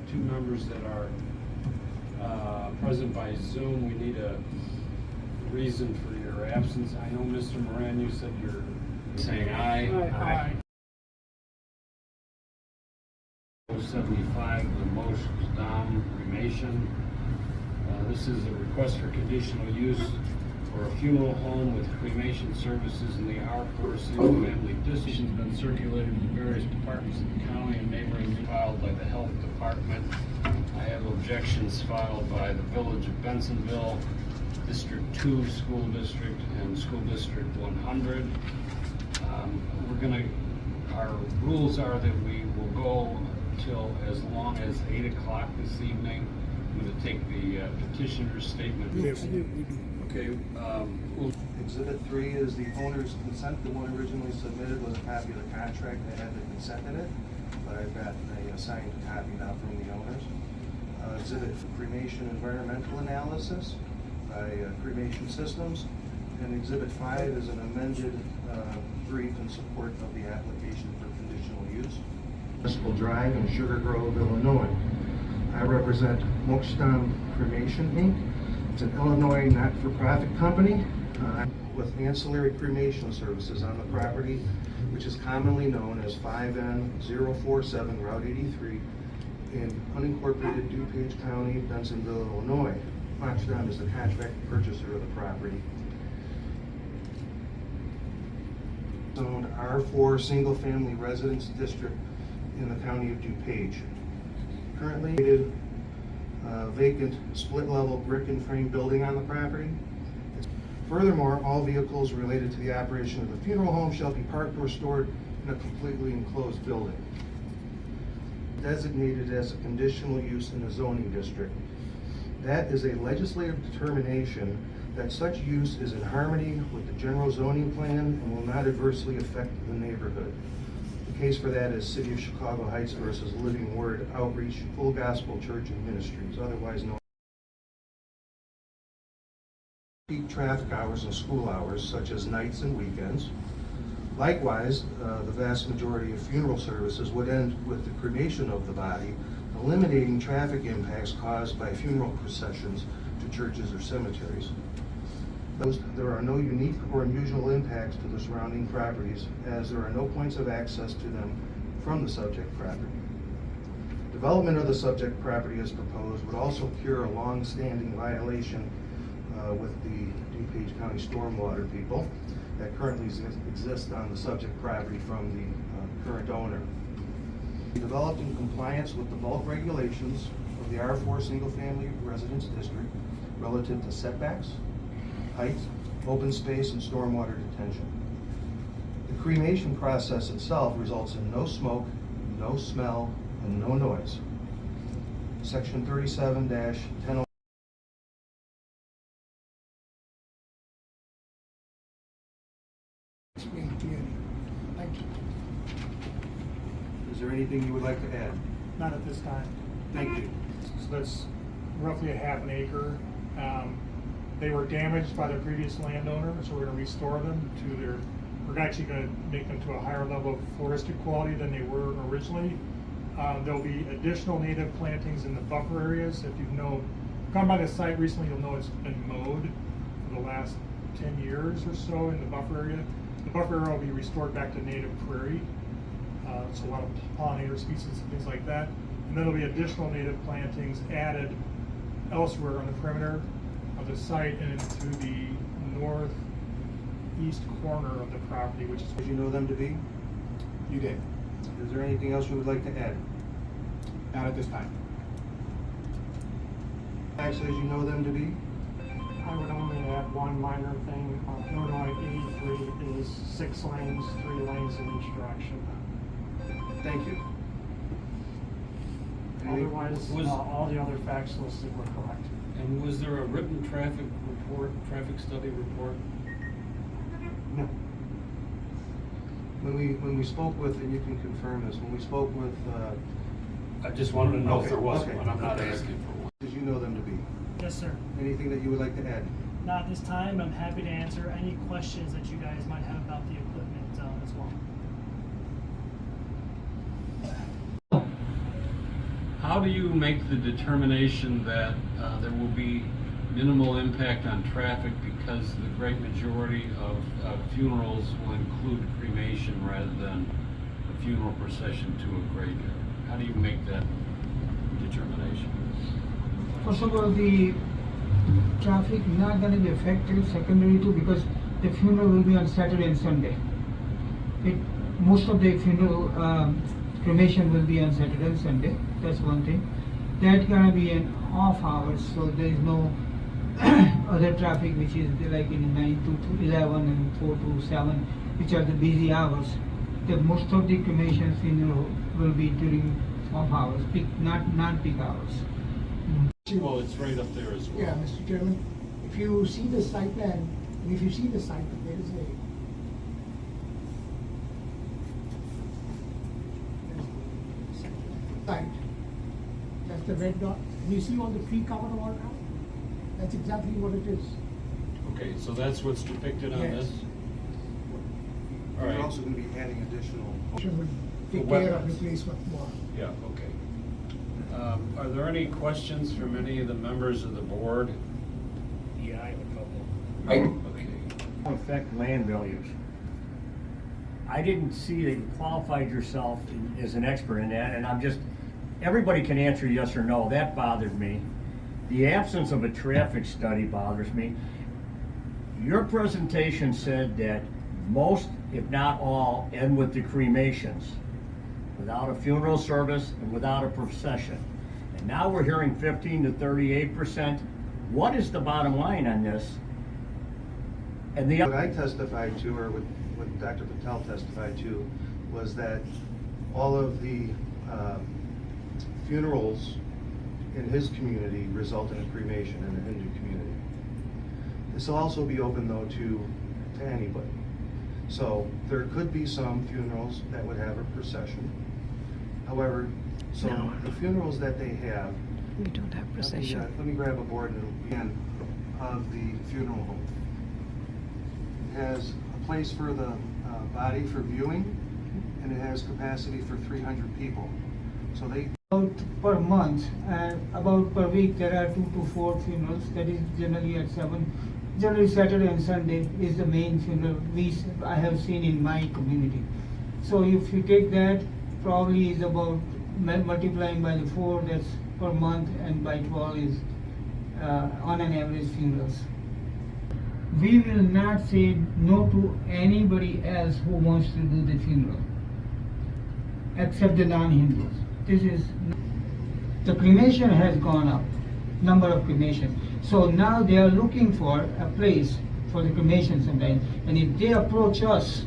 two members that are present by Zoom. We need a reason for your absence. I know, Mr. Moran, you said you're saying aye. Aye. 75, the Mokshadham cremation. This is a request for conditional use for a funeral home with cremation services in the R4 single-family district. Has been circulated to various departments of the county and neighboring, filed by the health department. I have objections filed by the village of Bensonville, District 2 School District, and School District 100. Our rules are that we will go till as long as 8 o'clock this evening. I'm going to take the petitioner's statement. Yes, we do. Okay. Exhibit 3 is the owner's consent. The one originally submitted was a copy of the contract that had the consent in it, but I've got a signed copy now from the owners. Exhibit cremation environmental analysis by Cremation Systems, and Exhibit 5 is an amended brief in support of the application for conditional use. Municipal Drive in Sugar Grove, Illinois. I represent Mokshadham Cremation, Inc. It's an Illinois not-for-profit company with ancillary cremation services on the property, which is commonly known as 5N047 Route 83 in unincorporated Dupage County, Bensonville, Illinois. Mokshadham is the contract purchaser of the property. Zoned R4 single-family residence district in the county of DuPage. Currently vacant split-level brick and frame building on the property. Furthermore, all vehicles related to the operation of the funeral home shall be parked or stored in a completely enclosed building. Designated as a conditional use in a zoning district. That is a legislative determination that such use is in harmony with the general zoning plan and will not adversely affect the neighborhood. The case for that is City of Chicago Heights versus Living Word Outreach Full Gospel Church and Ministries, otherwise known as peak traffic hours and school hours, such as nights and weekends. Likewise, the vast majority of funeral services would end with the cremation of the body, eliminating traffic impacts caused by funeral processions to churches or cemeteries. There are no unique or unusual impacts to the surrounding properties, as there are no points of access to them from the subject property. Development of the subject property as proposed would also cure a long-standing violation with the DuPage County stormwater people that currently exist on the subject property from the current owner. Developed in compliance with the bulk regulations of the R4 single-family residence district relative to setbacks, height, open space, and stormwater detention. The cremation process itself results in no smoke, no smell, and no noise. Section 37-10. Thank you. Is there anything you would like to add? Not at this time. Thank you. So that's roughly a half an acre. They were damaged by the previous landowner, so we're going to restore them to their, we're actually going to make them to a higher level of floristic quality than they were originally. There'll be additional native plantings in the buffer areas. If you've gone by the site recently, you'll know it's been mowed for the last 10 years or so in the buffer area. The buffer area will be restored back to native prairie. So a lot of pollinator species and things like that. And then there'll be additional native plantings added elsewhere on the perimeter of the site and into the northeast corner of the property, which is. Did you know them to be? You did. Is there anything else you would like to add? Not at this time. As you know them to be? I would only add one minor thing. Illinois 83 is 6 lanes, 3 lanes in each direction. Thank you. Otherwise, all the other facts listed were correct. And was there a written traffic study report? No. When we spoke with, and you can confirm this, when we spoke with. I just wanted to know if there was okay. one. I'm not asking for one. Did you know them to be? Yes, sir. Anything that you would like to add? Not this time. I'm happy to answer any questions that you guys might have about the equipment as well. How do you make the determination that there will be minimal impact on traffic because the great majority of funerals will include cremation rather than a funeral procession to a graveyard? How do you make that determination? First of all, the traffic not going to be affected secondary too, because the funeral will be on Saturday and Sunday. Most of the funeral cremation will be on Saturday and Sunday. That's one thing. That's gonna be an off hours, so there is no other traffic which is like in 9 to 11 and 4 to 7, which are the busy hours. The most of the cremation funeral will be during off hours, peak, not non-peak hours. Well, it's right up there as well. Yeah, Mr. Chairman, if you see the site plan, there is a site. That's the red dot. And you see all the tree cover all around? That's exactly what it is. Okay, so that's what's depicted on Yes. this? All We're right. also going to be adding additional. Should take For care of wetlands. replacement more. Yeah, okay. Are there any questions from any of the members of the board? Yeah, I have a couple. Okay. Affect land values. I didn't see that you qualified yourself as an expert in that, and I'm just, everybody can answer yes or no. That bothered me. The absence of a traffic study bothers me. Your presentation said that most, if not all, end with the cremations, without a funeral service and without a procession. And now we're hearing 15 to 38%. What is the bottom line on this? And the What I testified to, or what Dr. Patel testified to, was that all of the funerals in his community result in a cremation in the Hindu community. This will also be open though to anybody. So there could be some funerals that would have a procession. However, so the funerals that they have, We don't have procession. let me grab a board and it'll be in of the funeral home. It has a place for the body for viewing, and it has capacity for 300 people. So they About per month, about per week, there are 2 to 4 funerals. That is generally at 7. Generally Saturday and Sunday is the main funeral I have seen in my community. So if you take that, probably is about multiplying by the 4, that's per month, and by 12 is on an average funerals. We will not say no to anybody else who wants to do the funeral, except the non-Hindus. The cremation has gone up, number of cremation. So now they are looking for a place for the cremation sometimes. And if they approach us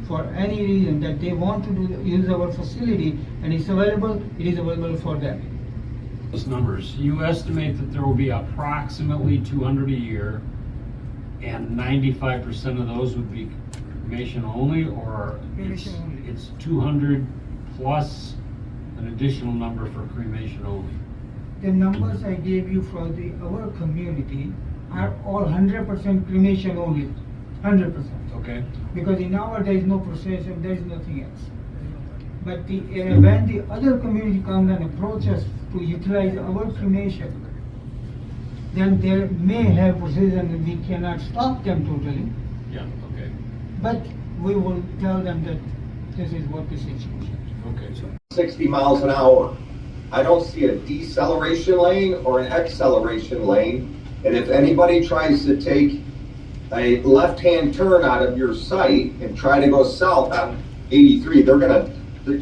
for any reason that they want to use our facility and it's available, it is available for them. Those numbers, you estimate that there will be approximately 200 a year, and 95% of those would be cremation only, or Cremation only. it's 200 plus an additional number for cremation only? The numbers I gave you for our community are all 100% cremation only, 100%. Okay. Because in our there is no procession, there is nothing else. But when the other community comes and approach us to utilize our cremation, then they may have procession and we cannot stop them totally. Yeah, okay. But we will tell them that this is what the situation is. Okay. 60 miles an hour. I don't see a deceleration lane or an acceleration lane. And if anybody tries to take a left-hand turn out of your sight and try to go south on 83,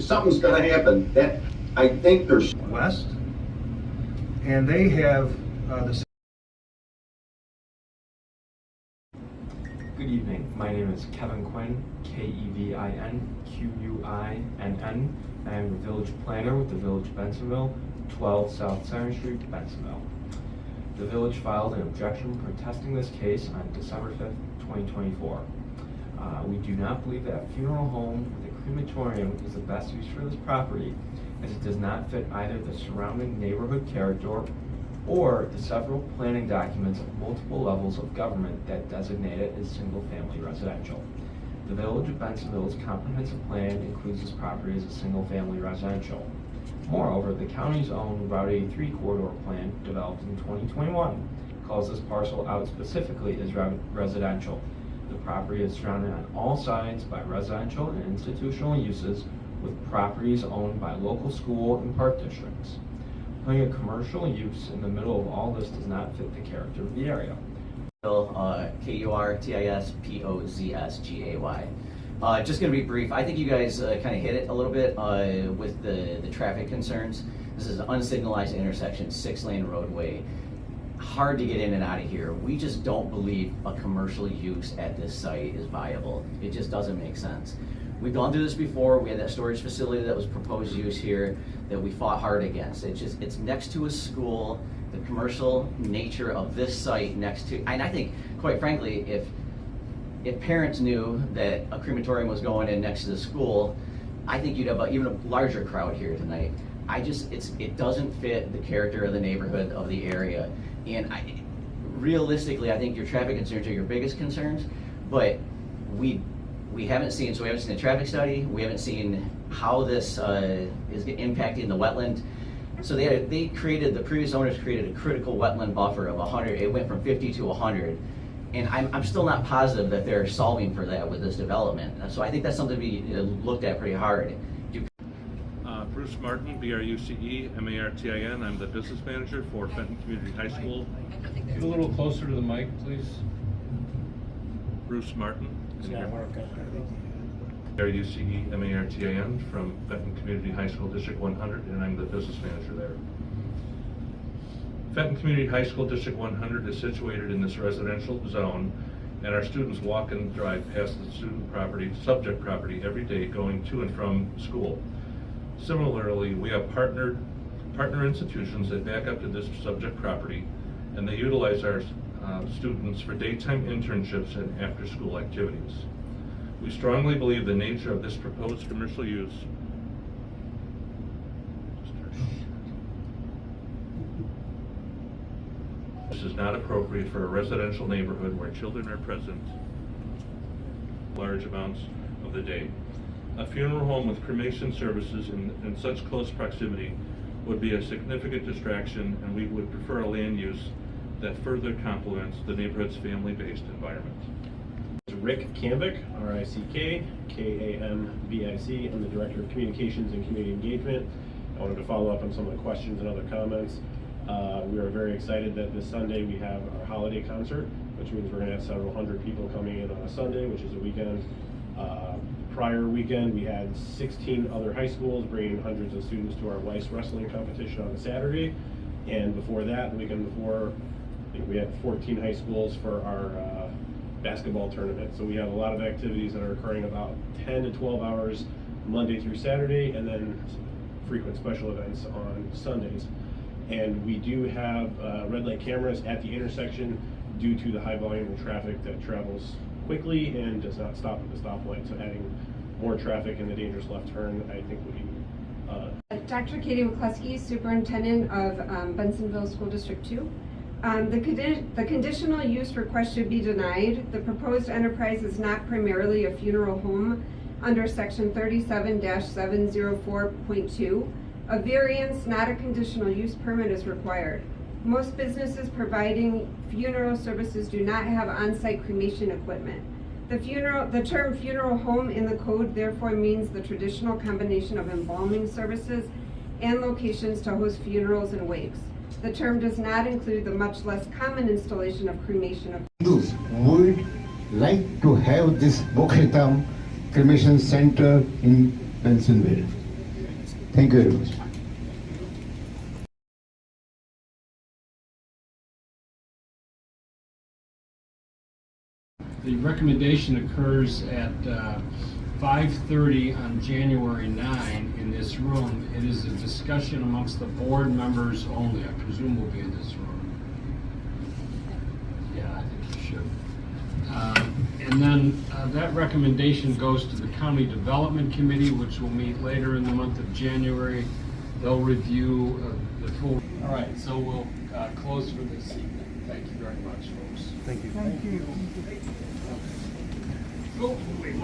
something's gonna happen. That, I think there's west, and they have the. Good evening. My name is Kevin Quinn, KEVIN, I am the village planner with the Village of Bensonville, 12 South Center Street, Bensonville. The village filed an objection protesting this case on December 5th, 2024. We do not believe that a funeral home with a crematorium is the best use for this property, as it does not fit either the surrounding neighborhood character or the several planning documents of multiple levels of government that designate it as single-family residential. The Village of Bensonville's comprehensive plan includes this property as a single-family residential. Moreover, the county's own Route 83 corridor plan, developed in 2021, calls this parcel out specifically as residential. The property is surrounded on all sides by residential and institutional uses, with properties owned by local school and park districts. Putting a commercial use in the middle of all this does not fit the character of the area. Kurtispozgay. Just going to be brief. I think you guys kind of hit it a little bit with the traffic concerns. This is an unsignalized intersection, 6-lane roadway. Hard to get in and out of here. We just don't believe a commercial use at this site is viable. It just doesn't make sense. We've gone through this before. We had that storage facility that was proposed use here that we fought hard against. It's next to a school. The commercial nature of this site next to, and I think, quite frankly, if parents knew that a crematorium was going in next to the school, I think you'd have even a larger crowd here tonight. It doesn't fit the character of the neighborhood of the area. And realistically, I think your traffic concerns are your biggest concerns, but we haven't seen a traffic study. We haven't seen how this is impacting the wetland. So the previous owners created a critical wetland buffer of 100. It went from 50 to 100. And I'm still not positive that they're solving for that with this development. So I think that's something to be looked at pretty hard. Bruce Martin, B-R-U-C-E-M-A-R-T-I-N. I'm the business manager for Fenton Community High School. Get a little closer to the mic, please. Bruce Martin. B-R-U-C-E-M-A-R-T-I-N from Fenton Community High School District 100, and I'm the business manager there. Fenton Community High School District 100 is situated in this residential zone, and our students walk and drive past the subject property every day going to and from school. Similarly, we have partner institutions that back up to this subject property, and they utilize our students for daytime internships and after-school activities. We strongly believe the nature of this proposed commercial use is not appropriate for a residential neighborhood where children are present large amounts of the day. A funeral home with cremation services in such close proximity would be a significant distraction, and we would prefer a land use that further complements the neighborhood's family-based environment. Rick Kambic, R-I-C-K, K-A-M-B-I-C. I'm the Director of Communications and Community Engagement. I wanted to follow up on some of the questions and other comments. We are very excited that this Sunday we have our holiday concert, which means we're going to have several hundred people coming in on a Sunday, which is a weekend. Prior weekend, we had 16 other high schools bringing hundreds of students to our Weiss wrestling competition on a Saturday. And before that, the weekend before, I think we had 14 high schools for our basketball tournament. So we have a lot of activities that are occurring about 10 to 12 hours Monday through Saturday, and then frequent special events on Sundays. And we do have red light cameras at the intersection due to the high volume of traffic that travels quickly and does not stop at the stoplight. So adding more traffic in the dangerous left turn, I think, would be Dr. Katie McCluskey, Superintendent of Bensonville School District 2. The conditional use request should be denied. The proposed enterprise is not primarily a funeral home under section 37-704.2. A variance, not a conditional use permit, is required. Most businesses providing funeral services do not have on-site cremation equipment. The term funeral home in the code therefore means the traditional combination of embalming services and locations to host funerals and wakes. The term does not include the much less common installation of cremation equipment. Would like to have this Mokshadham cremation center in Bensonville. Thank you very much. The recommendation occurs at 5:30 on January 9 in this room. It is a discussion amongst the board members only. I presume we'll be in this room. Yeah, I think you should. And then that recommendation goes to the County Development Committee, which will meet later in the month of January. They'll review the full. All right, so we'll close for this evening. Thank you very much, folks. Thank you. Thank you. Oh, wait.